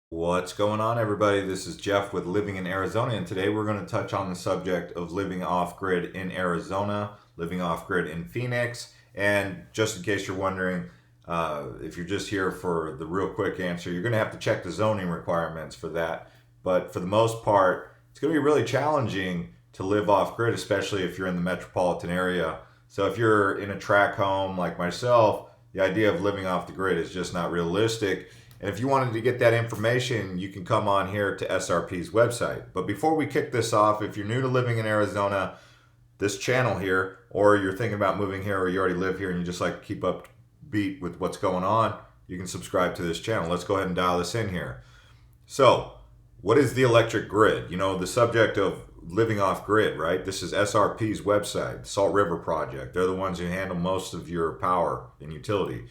What's going on, everybody? This is Jeff with Living in Arizona, and today we're going to touch on the subject of living off grid in Arizona, living off grid in Phoenix. And just in case you're wondering, if you're just here for the real quick answer, you're going to have to check the zoning requirements for that. But for the most part, it's going to be really challenging to live off grid, especially if you're in the metropolitan area. So if you're in a tract home like myself, the idea of living off the grid is just not realistic. And if you wanted to get that information, you can come on here to SRP's website. But before we kick this off, if you're new to living in Arizona, this channel here, or you're thinking about moving here, or you already live here and you just like to keep up beat with what's going on, you can subscribe to this channel. Let's go ahead and dial this in here. So, what is the electric grid? You know, the subject of living off grid, right? This is SRP's website, Salt River Project. They're the ones who handle most of your power and utility.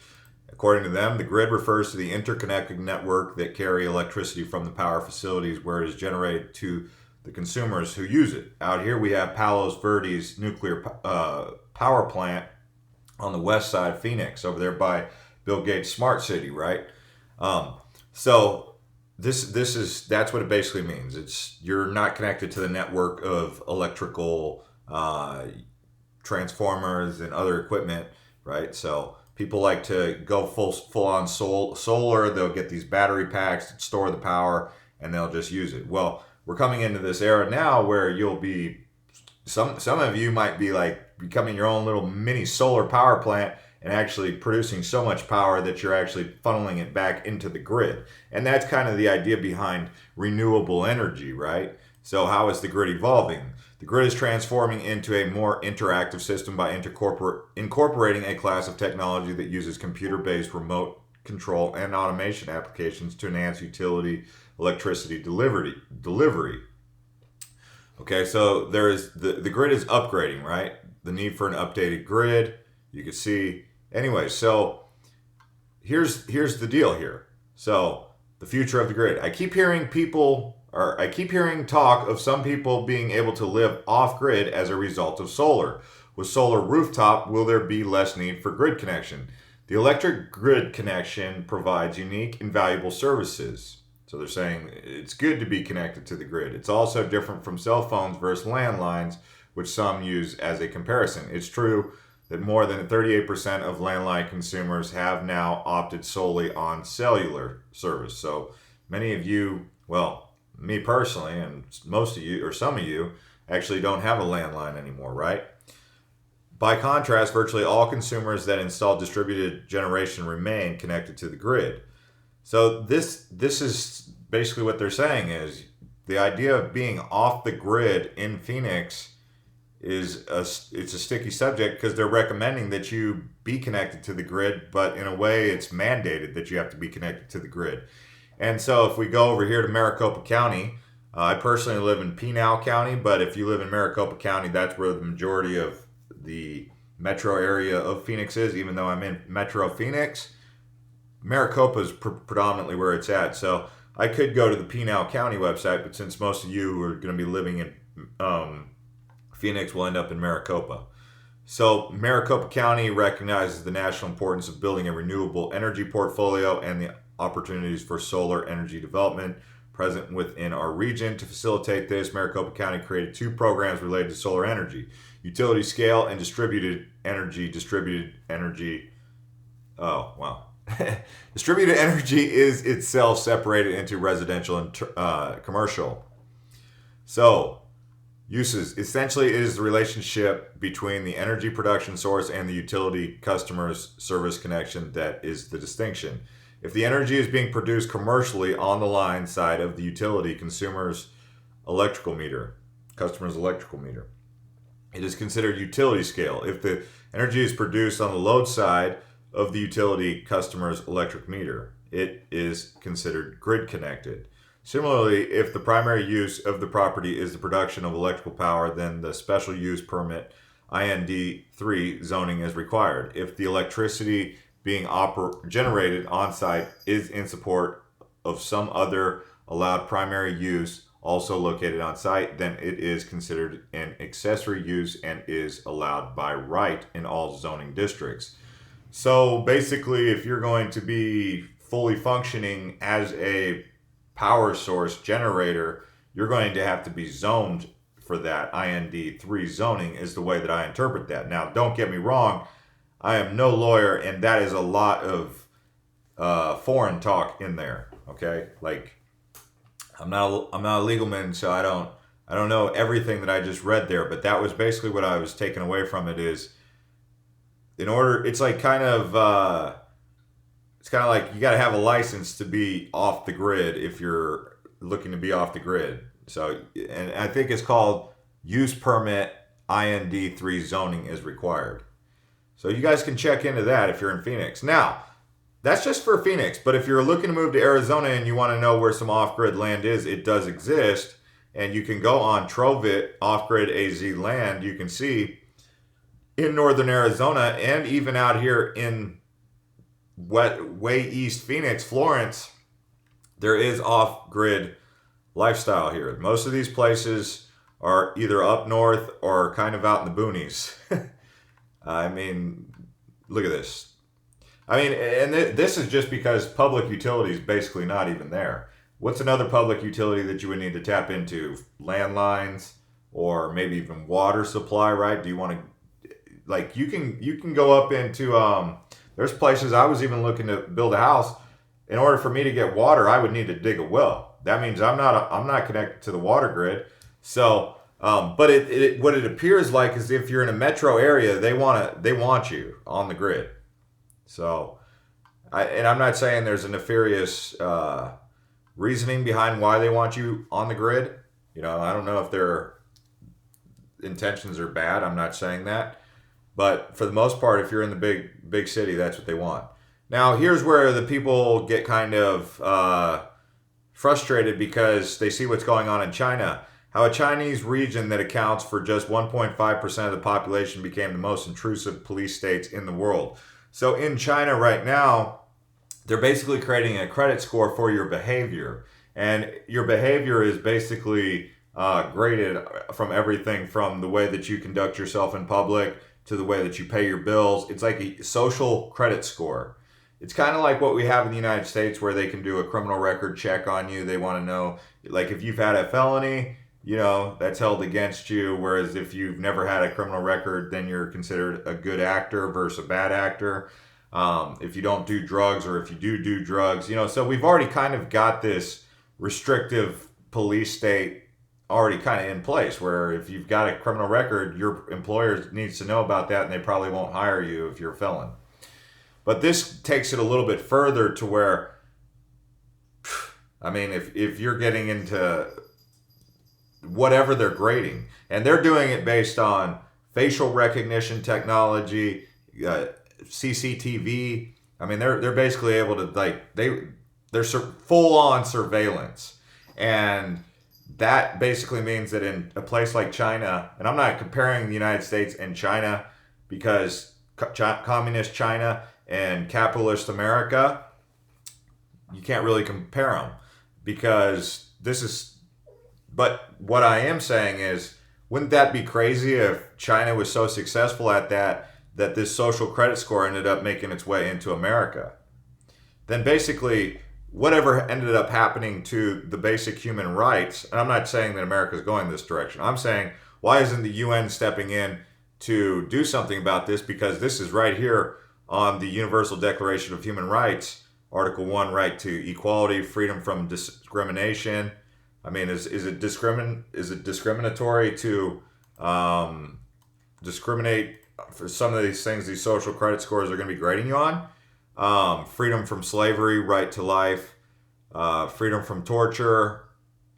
According to them, the grid refers to the interconnected network that carry electricity from the power facilities where it is generated to the consumers who use it. Out here we have Palos Verdes nuclear power plant on the west side of Phoenix, over there by Bill Gates' smart city, right? Um, so this is that's what it basically means. It's you're not connected to the network of electrical transformers and other equipment, right? So people like to go full on solar. They'll get these battery packs that store the power, and they'll just use it. Well, we're coming into this era now where you'll be some of you might be like becoming your own little mini solar power plant and actually producing so much power that you're actually funneling it back into the grid. And that's kind of the idea behind renewable energy, right? So how is the grid evolving? The grid is transforming into a more interactive system by incorporating a class of technology that uses computer-based remote control and automation applications to enhance utility electricity delivery. Okay, so there is the grid is upgrading, right? The need for an updated grid. You can see. Anyway, so here's the deal here. So the future of the grid. I keep hearing talk of some people being able to live off grid as a result of solar. With solar rooftop, will there be less need for grid connection? The electric grid connection provides unique and valuable services. So they're saying it's good to be connected to the grid. It's also different from cell phones versus landlines, which some use as a comparison. It's true that more than 38% of landline consumers have now opted solely on cellular service. So many of you, well, me personally, and most of you, or some of you, actually don't have a landline anymore, right? By contrast, virtually all consumers that install distributed generation remain connected to the grid. So this is basically what they're saying is the idea of being off the grid in Phoenix it's a sticky subject because they're recommending that you be connected to the grid, but in a way it's mandated that you have to be connected to the grid. And so if we go over here to Maricopa County, I personally live in Pinal County, but if you live in Maricopa County, that's where the majority of the metro area of Phoenix is. Even though I'm in Metro Phoenix, Maricopa is predominantly where it's at. So I could go to the Pinal County website, but since most of you are going to be living in Phoenix, will end up in Maricopa. So Maricopa County recognizes the national importance of building a renewable energy portfolio and the opportunities for solar energy development present within our region. To facilitate this, Maricopa County created two programs related to solar energy: utility scale and distributed energy. Oh, wow. Distributed energy is itself separated into residential and commercial. So, uses essentially is the relationship between the energy production source and the utility customer's service connection that is the distinction. If the energy is being produced commercially on the line side of the utility customer's electrical meter, it is considered utility scale. If the energy is produced on the load side of the utility customer's electric meter, it is considered grid connected. Similarly, if the primary use of the property is the production of electrical power, then the special use permit IND3 zoning is required. If the electricity being generated on site is in support of some other allowed primary use also located on site, then it is considered an accessory use and is allowed by right in all zoning districts. So basically, if you're going to be fully functioning as a power source generator, you're going to have to be zoned for that. IND3 zoning is the way that I interpret that. Now, don't get me wrong, I am no lawyer, and that is a lot of foreign talk in there. Okay, like I'm not a legal man, so I don't know everything that I just read there, but that was basically what I was taking away from it. Is in order, it's like it's kind of like you got to have a license to be off the grid if you're looking to be off the grid. So, and I think it's called use permit IND3 zoning is required. So you guys can check into that if you're in Phoenix. Now, that's just for Phoenix, but if you're looking to move to Arizona and you want to know where some off-grid land is, it does exist. And you can go on Trovit, off-grid AZ land. You can see in northern Arizona and even out here in way east Phoenix, Florence, there is off-grid lifestyle here. Most of these places are either up north or kind of out in the boonies. I mean, look at this. I mean, and this is just because public utility is basically not even there. What's another public utility that you would need to tap into? Landlines or maybe even water supply, right? Do you want to, like, you can go up into, there's places I was even looking to build a house. In order for me to get water, I would need to dig a well. That means I'm not connected to the water grid. So, but what it appears like is if you're in a metro area, they want you on the grid. So, I'm not saying there's a nefarious reasoning behind why they want you on the grid. You know, I don't know if their intentions are bad. I'm not saying that. But for the most part, if you're in the big city, that's what they want. Now, here's where the people get kind of frustrated because they see what's going on in China. How a Chinese region that accounts for just 1.5% of the population became the most intrusive police states in the world. So in China right now, they're basically creating a credit score for your behavior. And your behavior is basically graded from everything from the way that you conduct yourself in public to the way that you pay your bills. It's like a social credit score. It's kind of like what we have in the United States where they can do a criminal record check on you. They want to know, like, if you've had a felony, you know, that's held against you. Whereas if you've never had a criminal record, then you're considered a good actor versus a bad actor. If you don't do drugs or if you do drugs, you know, so we've already kind of got this restrictive police state already kind of in place where if you've got a criminal record, your employer needs to know about that and they probably won't hire you if you're a felon. But this takes it a little bit further to where, I mean, if you're getting into whatever they're grading, and they're doing it based on facial recognition technology, CCTV. I mean, they're basically able to, like, they're full on surveillance, and that basically means that in a place like China, and I'm not comparing the United States and China because communist China and capitalist America, you can't really compare them because this is, but what I am saying is, wouldn't that be crazy if China was so successful at that this social credit score ended up making its way into America? Then basically, whatever ended up happening to the basic human rights, and I'm not saying that America is going this direction. I'm saying, why isn't the UN stepping in to do something about this? Because this is right here on the Universal Declaration of Human Rights, Article 1, right to equality, freedom from discrimination. I mean, is it discriminatory to discriminate for some of these things these social credit scores are going to be grading you on? Freedom from slavery, right to life, freedom from torture.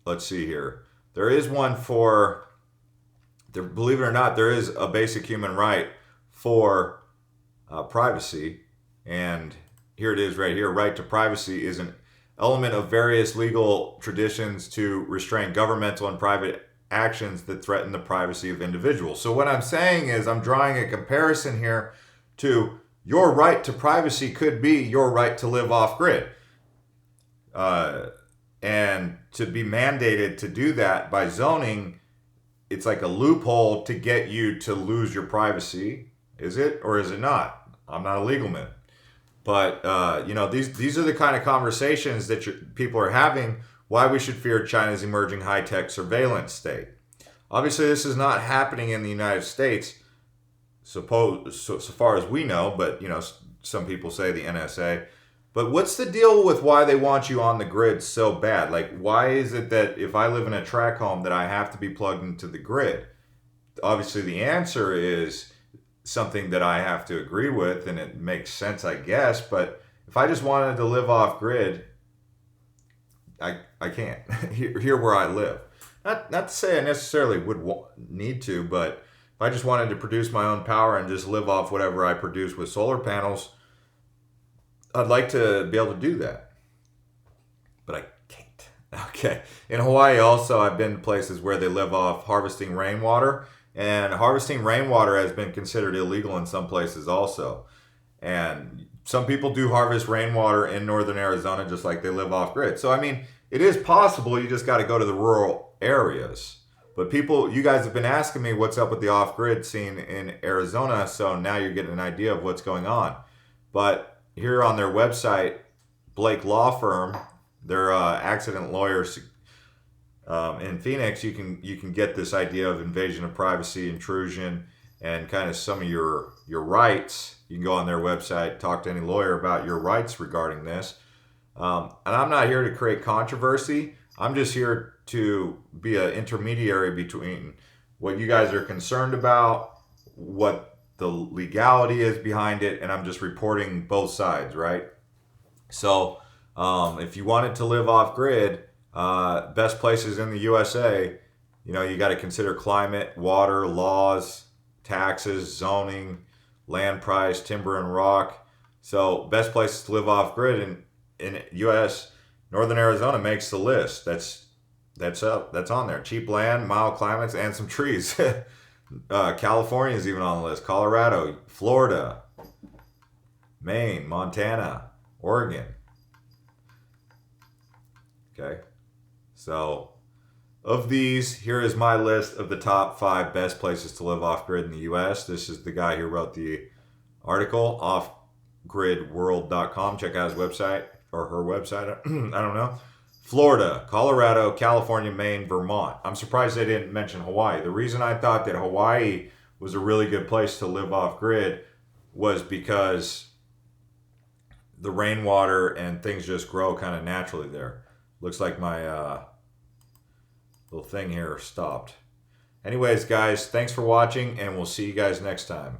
Let's see here. There is one for, believe it or not, there is a basic human right for privacy. And here it is right here. Right to privacy is an element of various legal traditions to restrain governmental and private actions that threaten the privacy of individuals. So what I'm saying is I'm drawing a comparison here to your right to privacy could be your right to live off grid. And to be mandated to do that by zoning, it's like a loophole to get you to lose your privacy. Is it or is it not? I'm not a legal man. But, you know, these are the kind of conversations that people are having why we should fear China's emerging high-tech surveillance state. Obviously, this is not happening in the United States, so far as we know, but some people say the NSA. But what's the deal with why they want you on the grid so bad? Like, why is it that if I live in a tract home that I have to be plugged into the grid? Obviously, the answer is something that I have to agree with, and it makes sense, I guess. But if I just wanted to live off grid, I can't here where I live. Not to say I necessarily would need to, but if I just wanted to produce my own power and just live off whatever I produce with solar panels, I'd like to be able to do that. But I can't. Okay. In Hawaii also, I've been to places where they live off harvesting rainwater. And harvesting rainwater has been considered illegal in some places also. And some people do harvest rainwater in northern Arizona just like they live off grid. So, I mean, it is possible. You just got to go to the rural areas. But you guys have been asking me what's up with the off-grid scene in Arizona. So now you're getting an idea of what's going on. But here on their website, Blake Law Firm, they're accident lawyers in Phoenix. You can get this idea of invasion of privacy, intrusion, and kind of some of your rights. You can go on their website, talk to any lawyer about your rights regarding this. And I'm not here to create controversy. I'm just here to be an intermediary between what you guys are concerned about, what the legality is behind it, and I'm just reporting both sides, right? So if you wanted to live off grid, best places in the USA, you got to consider climate, water, laws, taxes, zoning, land price, timber and rock. So best places to live off grid in US, Northern Arizona makes the list. That's on there. Cheap land, mild climates, and some trees. California is even on the list. Colorado, Florida, Maine, Montana, Oregon. Okay. So, of these, here is my list of the top 5 best places to live off-grid in the U.S. This is the guy who wrote the article, offgridworld.com. Check out his website, or her website. I don't know. Florida, Colorado, California, Maine, Vermont. I'm surprised they didn't mention Hawaii. The reason I thought that Hawaii was a really good place to live off-grid was because the rainwater and things just grow kind of naturally there. Looks like my little thing here stopped. Anyways, guys, thanks for watching, and we'll see you guys next time.